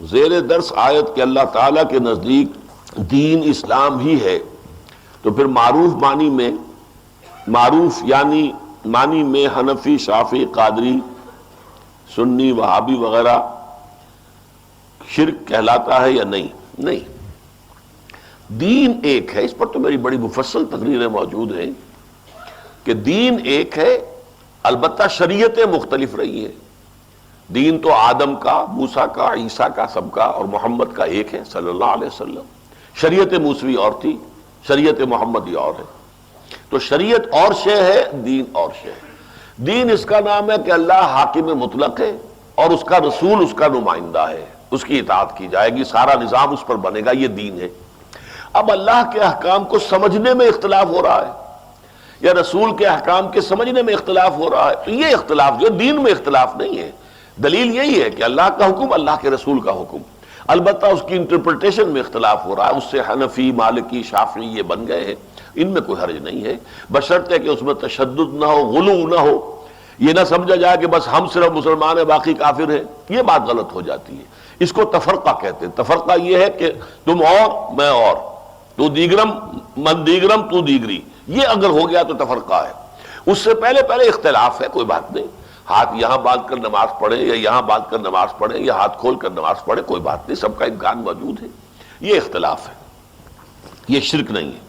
زیر درس آیت کہ اللہ تعالیٰ کے نزدیک دین اسلام ہی ہے، تو پھر معروف معنی میں، معروف یعنی معنی میں حنفی، شافعی، قادری، سنی، وہابی وغیرہ شرک کہلاتا ہے یا نہیں؟ نہیں، دین ایک ہے۔ اس پر تو میری بڑی مفصل تقریریں موجود ہیں کہ دین ایک ہے، البتہ شریعتیں مختلف رہی ہیں۔ دین تو آدم کا، موسیٰ کا، عیسیٰ کا، سب کا، اور محمد کا ایک ہے صلی اللہ علیہ وسلم۔ شریعت موسوی اور تھی، شریعت محمدی اور ہے۔ تو شریعت اور شے ہے، دین اور شے ہے۔ دین اس کا نام ہے کہ اللہ حاکم مطلق ہے اور اس کا رسول اس کا نمائندہ ہے، اس کی اطاعت کی جائے گی، سارا نظام اس پر بنے گا، یہ دین ہے۔ اب اللہ کے احکام کو سمجھنے میں اختلاف ہو رہا ہے یا رسول کے احکام کے سمجھنے میں اختلاف ہو رہا ہے، تو یہ اختلاف جو دین میں اختلاف نہیں ہے۔ دلیل یہی ہے کہ اللہ کا حکم، اللہ کے رسول کا حکم، البتہ اس کی انٹرپریٹیشن میں اختلاف ہو رہا ہے، اس سے حنفی، مالکی، شافعی یہ بن گئے ہیں، ان میں کوئی حرج نہیں ہے، بشرطے کہ اس میں تشدد نہ ہو، غلو نہ ہو، یہ نہ سمجھا جائے کہ بس ہم صرف مسلمان ہیں باقی کافر ہیں، یہ بات غلط ہو جاتی ہے۔ اس کو تفرقہ کہتے ہیں۔ تفرقہ یہ ہے کہ تم اور میں اور، تو دیگرم من دیگرم تو دیگری، یہ اگر ہو گیا تو تفرقہ ہے۔ اس سے پہلے اختلاف ہے، کوئی بات نہیں، ہاتھ یہاں باندھ کر نماز پڑھیں یا یہاں باندھ کر نماز پڑھیں یا ہاتھ کھول کر نماز پڑھیں، کوئی بات نہیں، سب کا امکان موجود ہے۔ یہ اختلاف ہے، یہ شرک نہیں ہے۔